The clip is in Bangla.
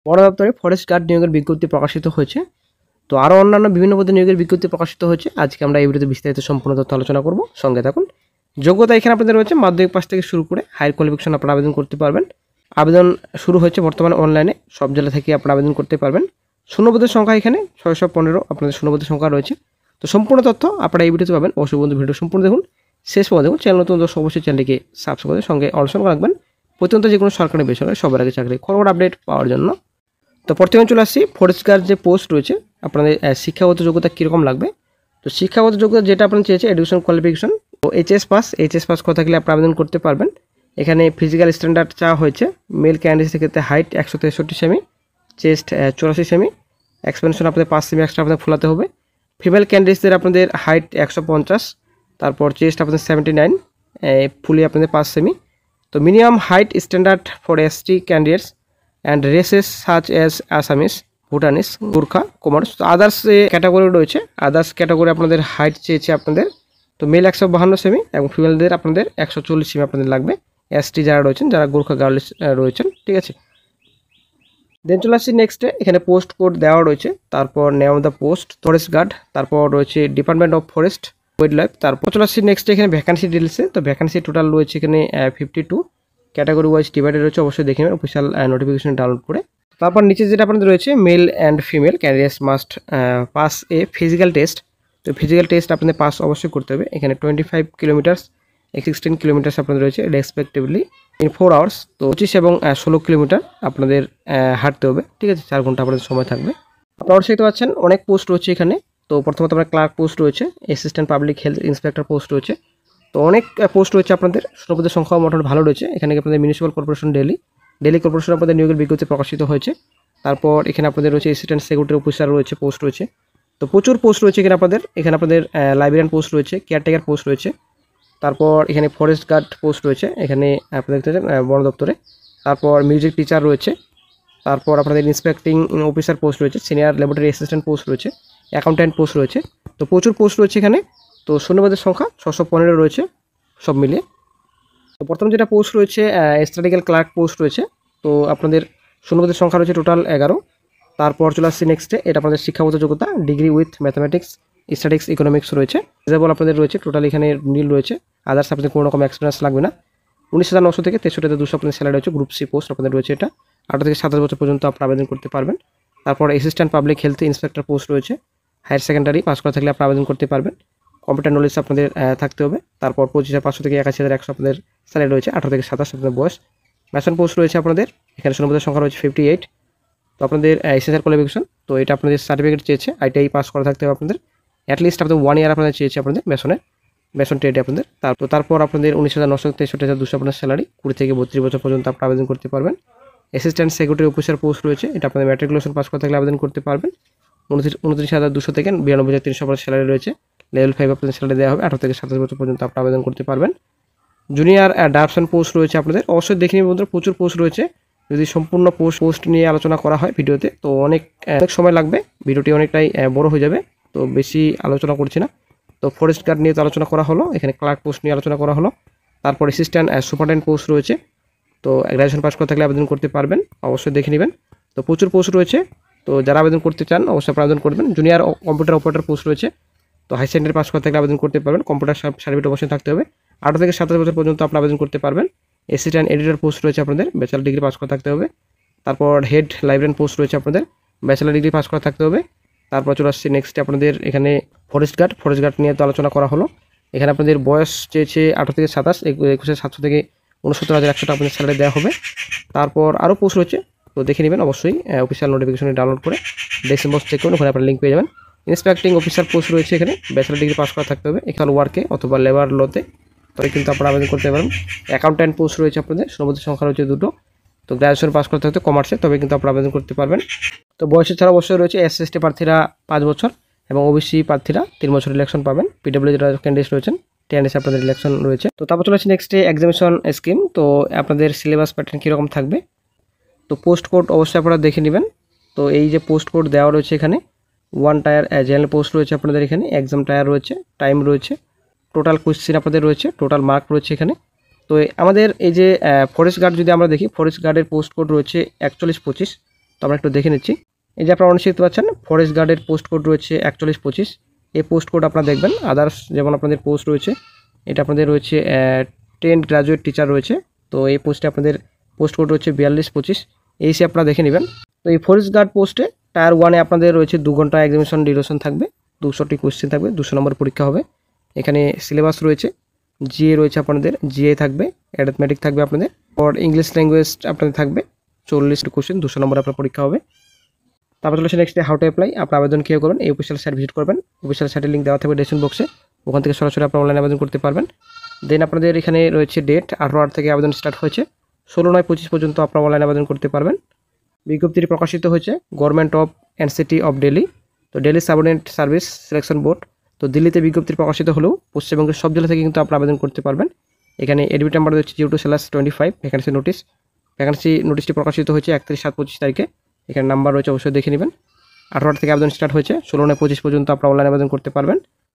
বন দপ্তরে ফরেস্ট গার্ড নিয়োগের বিজ্ঞপ্তি প্রকাশিত হয়েছে। তো আরও অন্যান্য বিভিন্ন পদে নিয়োগের বিজ্ঞপ্তি প্রকাশিত হয়েছে। আজকে আমরা এই ভিডিওতে বিস্তারিত সম্পূর্ণ তথ্য আলোচনা করব, সঙ্গে থাকুন। যোগ্যতা এখানে আপনাদের রয়েছে মাধ্যমিক পাস থেকে শুরু করে হায়ার কোয়ালিফিকেশন আপনারা আবেদন করতে পারবেন। আবেদন শুরু হয়েছে বর্তমানে অনলাইনে, সব জেলা থেকে আপনারা আবেদন করতে পারবেন। শূন্যপদের সংখ্যা এখানে 615 আপনাদের শূন্যপদের সংখ্যা রয়েছে। তো সম্পূর্ণ তথ্য আপনারা এই ভিডিওতে পাবেন। অবশ্যই বন্ধু ভিডিও সম্পূর্ণ দেখুন, শেষ পর্যন্ত দেখুন। চ্যানেল নতুন দর্শক অবশ্যই চ্যানেলটিকে সাবস্ক্রাইব করে সঙ্গে অনলাইন রাখবেন প্রতিনিয়ত যে কোনো সরকারি বেসরকারি সবার আগে চাকরি খবর আপডেট পাওয়ার জন্য। তো প্রথমে চলে আসছি ফরেস্ট গার্ড যে পোস্ট রয়েছে আপনাদের শিক্ষাগত যোগ্যতা কীরকম লাগবে। তো শিক্ষাগত যোগ্যতা যেটা আপনার চেয়েছে এডুকেশন কোয়ালিফিকেশন ও এইচএস পাস করে থাকলে আপনি আবেদন করতে পারবেন। এখানে ফিজিক্যাল স্ট্যান্ডার্ড চাওয়া হয়েছে। মেল ক্যান্ডিডেটের ক্ষেত্রে height 163 semi, chest 84 semi, expansion আপনাদের 5 সেমি এক্সট্রা আপনাদের ফোলাতে হবে। ফিমেল ক্যান্ডিডেটদের আপনাদের হাইট 150, তারপর চেস্ট আপনাদের 79, ফুলি আপনাদের 5 সেমি। তো minimum height standard for ST candidates and races such as Assamese, Bhutanese, Gurkha, Kumar. তো আদার্স ক্যাটাগরি রয়েছে, আদার্স ক্যাটাগরি আপনাদের হাইট চেয়েছে আপনাদের। তো মেল 152 সেমি এবং ফিমেলদের আপনাদের 140 সেমি আপনাদের লাগবে। এসটি যারা রয়েছেন, যারা গোর্খা গার্লস রয়েছেন, ঠিক আছে। দেন চলে আসছি নেক্সটে, এখানে পোস্ট কোড দেওয়া রয়েছে। তারপর name of the post forest guard, তারপর রয়েছে department of forest wildlife. তারপর চলে আসছি নেক্সটে এখানে ভ্যাকান্সি ডিটেলসে। তো ভ্যাকান্সি টোটাল রয়েছে এখানে 52, ক্যাটাগরি ওয়াইজ ডিভাইডেড রয়েছে। অবশ্যই দেখে নেবেন অফিসিয়াল নোটিফিকেশন ডাউনলোড করে। তারপর নিচে যেটা আপনাদের রয়েছে male and female candidates must pass a physical test. তো ফিজিক্যাল টেস্ট আপনাদের পাস অবশ্যই করতে হবে। এখানে 25 কিলোমিটার্স 16 কিলোমিটার্স আপনাদের রয়েছে রেসপেক্টিভলি ইন 4 আওয়ার্স। তো 25 এবং 16 কিলোমিটার আপনাদের হাঁটতে হবে, ঠিক আছে। 4 ঘন্টা আপনাদের সময় থাকবে। আপনারা দেখতে পাচ্ছেন অনেক পোস্ট রয়েছে এখানে। তো প্রথমত আপনার ক্লার্ক পোস্ট রয়েছে, assistant public health inspector post রয়েছে। তো অনেক পোস্ট রয়েছে আপনাদের। শূন্যপদের সংখ্যাও মোটামুটি ভালো রয়েছে। এখানে আপনাদের মিউনিসিপ্যাল কর্পোরেশন দিল্লি কর্পোরেশন আপনাদের নিয়োগের বিজ্ঞপ্তি প্রকাশিত হয়েছে। তারপর এখানে আপনাদের রয়েছে অ্যাসিস্ট্যান্ট সেক্রেটারি অফিসার রয়েছে, পোস্ট রয়েছে। তো প্রচুর পোস্ট রয়েছে এখানে আপনাদের লাইব্রেরিয়ান পোস্ট রয়েছে, কেয়ারটেকার পোস্ট রয়েছে। তারপর এখানে ফরেস্ট গার্ড পোস্ট রয়েছে এখানে আপনাদের বন দপ্তরে। তারপর মিউজিক টিচার রয়েছে। তারপর আপনাদের ইন্সপেক্টিং অফিসার পোস্ট রয়েছে, সিনিয়র ল্যাবরেটরি অ্যাসিস্ট্যান্ট পোস্ট রয়েছে, অ্যাকাউন্ট্যান্ট পোস্ট রয়েছে। তো প্রচুর পোস্ট রয়েছে এখানে। তো শূন্যপদের সংখ্যা 615 রয়েছে সব মিলিয়ে। তো প্রথম যেটা পোস্ট রয়েছে স্ট্যাটিক্যাল ক্লার্ক পোস্ট রয়েছে। তো আপনাদের শূন্যপদের সংখ্যা রয়েছে টোটাল 11। তারপর চলে আসছে নেক্সটে, এটা আপনাদের শিক্ষাগত যোগ্যতা degree with mathematics, statics, economics রয়েছে। রিজনেবল আপনাদের রয়েছে টোটাল এখানে নীল রয়েছে। আদার্স আপনাদের কোনো রকম এক্সপিরিয়েন্স লাগবে না। 19,900 থেকে 63,200 আপনাদের স্যালারি রয়েছে। গ্রুপ সি পোস্ট আপনাদের রয়েছে। এটা 18 থেকে 27 বছর পর্যন্ত আপনারা আবেদন করতে পারবেন। তারপর assistant public health inspector post রয়েছে। হায়ার সেকেন্ডারি পাস করা থাকলে আপনারা আবেদন করতে পারবেন। কম্পিউটার নলেজ আপনাদের থাকতে হবে। তারপর 25,500 থেকে 81,100 আপনাদের স্যালারি রয়েছে। 18 থেকে 27 আপনাদের বয়স। ম্যাশন পোস্ট রয়েছে আপনাদের। এখানে শূন্যপদের সংখ্যা রয়েছে 58। তো আপনাদের এসএসআর কোয়ালিফিকেশন, তো এটা আপনাদের সার্টিফিকেট চেয়েছে, আইটিআই পাস করা থাকতে হবে আপনাদের। অ্যাটলিস্ট আপনাদের 1 ইয়ার আপনাদের চেয়েছে আপনাদের মেশন ট্রেডে আপনাদের। তারপর আপনাদের 19,900 থেকে 63,200 আপনার স্যালারি। 20 থেকে 32 বছর পর্যন্ত আপনারা আবেদন করতে পারবেন। অ্যাসিস্ট্যান্ট সেক্রেটারি অফিসার পোস্ট রয়েছে। এটা আপনাদের ম্যাট্রিকুলেশন পাস করা থাকলে আবেদন করতে পারবেন। 29,200 থেকে 92,300 আপনার স্যালারি রয়েছে। লেভেল 5 আপনাদের স্যালারি দেওয়া হবে। 18 থেকে 27 বছর পর্যন্ত আপনারা আবেদন করতে পারবেন। জুনিয়র ডাবসন পোস্ট রয়েছে আপনাদের। অবশ্যই দেখে নিন বন্ধুরা, প্রচুর পোস্ট রয়েছে। যদি সম্পূর্ণ পোস্ট নিয়ে আলোচনা করা হয় ভিডিওতে, তো অনেক সময় লাগবে, ভিডিওটি অনেকটাই বড় হয়ে যাবে। তো বেশি আলোচনা করছি না। তো ফরেস্ট গার্ড নিয়ে তো আলোচনা করা হলো, এখানে ক্লার্ক পোস্ট নিয়ে আলোচনা করা হলো। তারপর অ্যাসিস্ট্যান্ট সুপারটেন্ডেন্ট পোস্ট রয়েছে। তো গ্র্যাজুয়েশন পাস করে থাকলে আবেদন করতে পারবেন, অবশ্যই দেখে নেবেন। তো প্রচুর পোস্ট রয়েছে। তো যারা আবেদন করতে চান অবশ্যই আবেদন করবেন। জুনিয়র কম্পিউটার অপারেটর পোস্ট রয়েছে। তো হাই সেকেন্ডারি পাস করে থাকলে আবেদন করতে পারবেন। কম্পিউটার সার্টিফিকেট অবশ্যই থাকতে হবে। 18 থেকে 27 বছর পর্যন্ত আপনারা আবেদন করতে পারবেন। অ্যাসিস্ট্যান্ট এডিটর পোস্ট রয়েছে আপনাদের, ব্যাচেলার ডিগ্রি পাস করা থাকতে হবে। তারপর হেড লাইব্রেরিয়ান পোস্ট রয়েছে আপনাদের, ব্যাচেলার ডিগ্রি পাস করা থাকতে হবে। তারপর চলে আসছে নেক্সটে আপনাদের এখানে ফরেস্ট গার্ড নিয়ে তো আলোচনা করা হলো। এখানে আপনাদের বয়স চেয়েছে 18 থেকে 27, 21,700 থেকে 69,100 টাকা আপনাদের স্যালারি দেওয়া হবে। তারপর আরও পোস্ট রয়েছে, তো দেখে নেবেন অবশ্যই অফিসিয়াল নোটিফিকেশনে ডাউনলোড করে ডেস্ক্রিপশন বক্স চেক করুন, ওখানে আপনার লিঙ্ক পেয়ে যাবেন। ইন্সপেক্টিং অফিসার পোস্ট রয়েছে এখানে, ব্যাচেলার ডিগ্রি পাস করা থাকতে হবে এখানে ওয়ার্কে অথবা লেবার লোতে, তবে কিন্তু আপনারা আবেদন করতে পারেন। অ্যাকাউন্ট্যান্ট পোস্ট রয়েছে আপনাদের, শূন্যপদের সংখ্যা রয়েছে 2। তো গ্র্যাজুয়েশন পাস করতে হতে কমার্সে, তবে কিন্তু আপনারা আবেদন করতে পারবেন। তো বয়সের ছাড়া অবশ্যই রয়েছে এসসি প্রার্থীরা 5 বছর এবং ওবিসি প্রার্থীরা 3 বছর ইলেকশন পাবেন। পিডব্লিউ যারা ক্যান্ডিডেট রয়েছেন 10 ডেজ আপনাদের ইলেকশন রয়েছে। তো তারপর চলে আসছে নেক্সটে এক্সামিনেশন স্কিম। তো আপনাদের সিলেবাস প্যাটার্ন কীরকম থাকবে, তো পোস্ট কোড অবশ্যই আপনারা দেখে নেবেন। তো এই যে পোস্ট কোড দেওয়া রয়েছে এখানে, 1 টায়ার জেনারেল পোস্ট রয়েছে আপনাদের এখানে, এক্সাম টায়ার রয়েছে, টাইম রয়েছে, টোটাল কোয়েশ্চেন আপনাদের রয়েছে, টোটাল মার্ক রয়েছে এখানে। তো আমাদের এই যে ফরেস্ট গার্ড যদি আমরা দেখি, ফরেস্ট গার্ডের পোস্ট কোড রয়েছে 4125। তো আমরা একটু দেখে নিচ্ছি। এই যে আপনারা অনেক দেখতে পাচ্ছেন ফরেস্ট গার্ডের পোস্ট কোড রয়েছে 4125। এই পোস্ট কোড আপনারা দেখবেন। আদার্স যেমন আপনাদের পোস্ট রয়েছে, এটা আপনাদের রয়েছে 10 গ্রাজুয়েট টিচার রয়েছে। তো এই পোস্টে আপনাদের পোস্ট কোড রয়েছে 4225। এই সে আপনারা দেখে নেবেন। তো এই ফরেস্ট গার্ড পোস্টে টায়ার 1-এ আপনাদের রয়েছে 2 ঘন্টা এক্সামিনেশন ডিউরেশন থাকবে, 200টি কোশ্চেন থাকবে, 200 নম্বর পরীক্ষা হবে। এখানে সিলেবাস রয়েছে, জিএ রয়েছে আপনাদের, জিএ থাকবে, অ্যারিথমেটিক থাকবে আপনাদের, আর ইংলিশ ল্যাঙ্গুয়েজ আপনাদের থাকবে 40 কোশ্চেন, 200 নম্বর আপনার পরীক্ষা হবে। তারপর চলেছে নেক্সট হাউ টু অ্যাপ্লাই। আপনার আবেদন কীভাবে করবেন, এই অফিসিয়াল সাইট ভিজিট করবেন। অফিসিয়াল সাইটের লিঙ্ক দেওয়া থাকবে ডেসক্রিপশন বক্সে, ওখান থেকে সরাসরি আপনার অনলাইন আবেদন করতে পারবেন। দেন আপনাদের এখানে রয়েছে ডেট 18 থেকে আবেদন স্টার্ট হয়েছে, 16/9/25 পর্যন্ত আপনারা অনলাইন আবেদন করতে পারবেন। বিজ্ঞপ্তিটি প্রকাশিত হয়েছে government of and city of Delhi, তো Delhi subordinate service selection board. তো দিল্লিতে বিজ্ঞপ্তি প্রকাশিত হলেও পশ্চিমবঙ্গের সব জেলা থেকে কিন্তু আপনারা আবেদন করতে পারবেন। এখানে এডমিট নাম্বার হচ্ছে 02/25 ভ্যাকেন্সি নোটিশ। ভ্যাকেন্সি নোটিশটি প্রকাশিত হয়েছে 31/7/25 তারিখে। এখানে নাম্বার রয়েছে, অবশ্যই দেখে নেবেন। 18 থেকে আবেদন স্টার্ট হয়েছে, 16/9/25 পর্যন্ত আপনারা অনলাইন আবেদন করতে পারবেন।